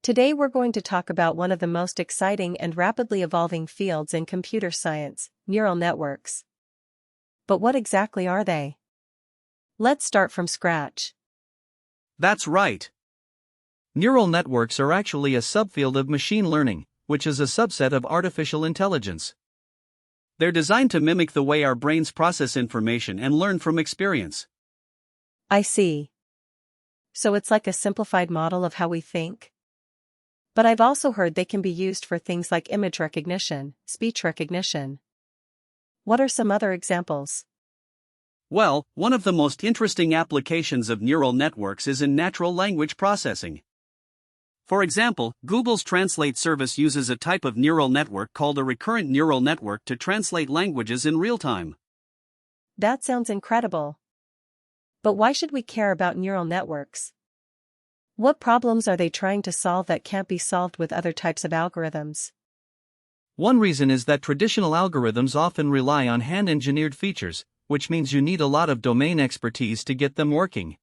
Today we're going to talk about one of the most exciting and rapidly evolving fields in computer science, neural networks. But what exactly are they? Let's start from scratch. That's right. Neural networks are actually a subfield of machine learning, which is a subset of artificial intelligence. They're designed to mimic the way our brains process information and learn from experience. I see. So it's like a simplified model of how we think? But I've also heard they can be used for things like image recognition, speech recognition. What are some other examples? Well, one of the most interesting applications of neural networks is in natural language processing. For example, Google's Translate service uses a type of neural network called a recurrent neural network to translate languages in real time. That sounds incredible. But why should we care about neural networks? What problems are they trying to solve that can't be solved with other types of algorithms? One reason is that traditional algorithms often rely on hand-engineered features, which means you need a lot of domain expertise to get them working.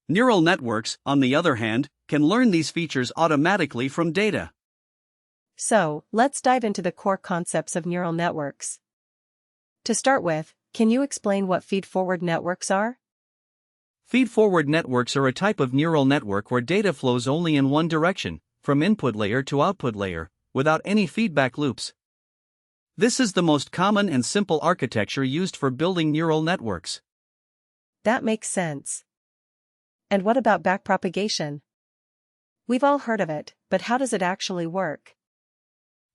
Neural networks, on the other hand, can learn these features automatically from data. So, let's dive into the core concepts of neural networks. To start with, can you explain what feed-forward networks are? Feed-forward networks are a type of neural network where data flows only in one direction, from input layer to output layer, without any feedback loops. This is the most common and simple architecture used for building neural networks. That makes sense. And what about backpropagation? We've all heard of it, but how does it actually work?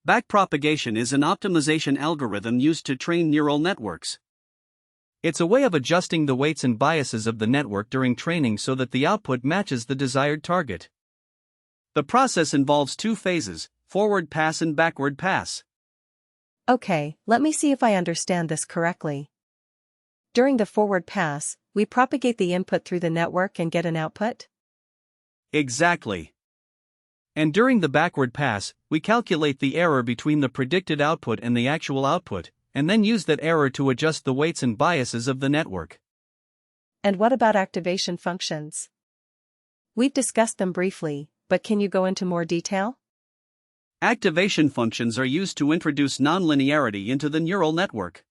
Backpropagation is an optimization algorithm used to train neural networks. It's a way of adjusting the weights and biases of the network during training so that the output matches the desired target. The process involves two phases, forward pass and backward pass. Okay, let me see if I understand this correctly. During the forward pass, we propagate the input through the network and get an output? Exactly. And during the backward pass, we calculate the error between the predicted output and the actual output, and then use that error to adjust the weights and biases of the network. And what about activation functions? We've discussed them briefly, but can you go into more detail? Activation functions are used to introduce nonlinearity into the neural network.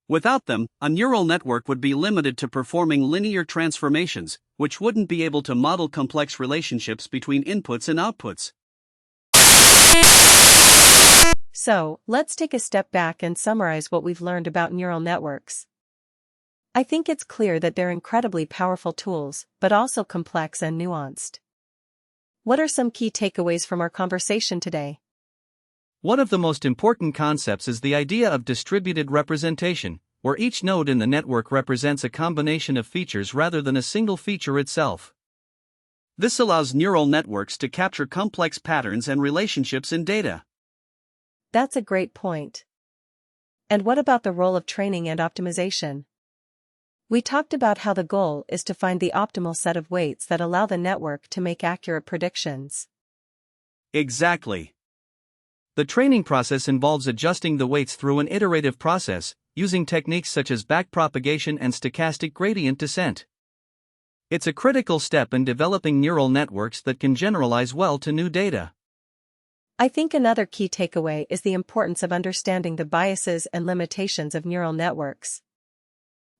Without them, a neural network would be limited to performing linear transformations, which wouldn't be able to model complex relationships between inputs and outputs. So, let's take a step back and summarize what we've learned about neural networks. I think it's clear that they're incredibly powerful tools, but also complex and nuanced. What are some key takeaways from our conversation today? One of the most important concepts is the idea of distributed representation, where each node in the network represents a combination of features rather than a single feature itself. This allows neural networks to capture complex patterns and relationships in data. That's a great point. And what about the role of training and optimization? We talked about how the goal is to find the optimal set of weights that allow the network to make accurate predictions. Exactly. The training process involves adjusting the weights through an iterative process, using techniques such as backpropagation and stochastic gradient descent. It's a critical step in developing neural networks that can generalize well to new data. I think another key takeaway is the importance of understanding the biases and limitations of neural networks.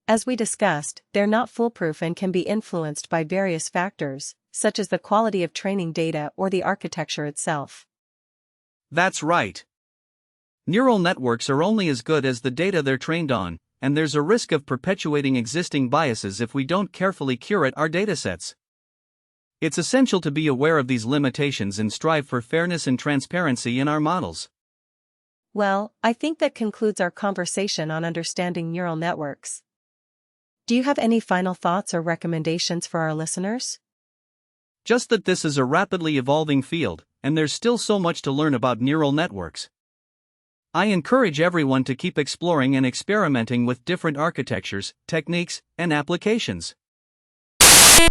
As we discussed, they're not foolproof and can be influenced by various factors, such as the quality of training data or the architecture itself. That's right. Neural networks are only as good as the data they're trained on, and there's a risk of perpetuating existing biases if we don't carefully curate our datasets. It's essential to be aware of these limitations and strive for fairness and transparency in our models. Well, I think that concludes our conversation on understanding neural networks. Do you have any final thoughts or recommendations for our listeners? Just that this is a rapidly evolving field, and there's still so much to learn about neural networks. I encourage everyone to keep exploring and experimenting with different architectures, techniques, and applications.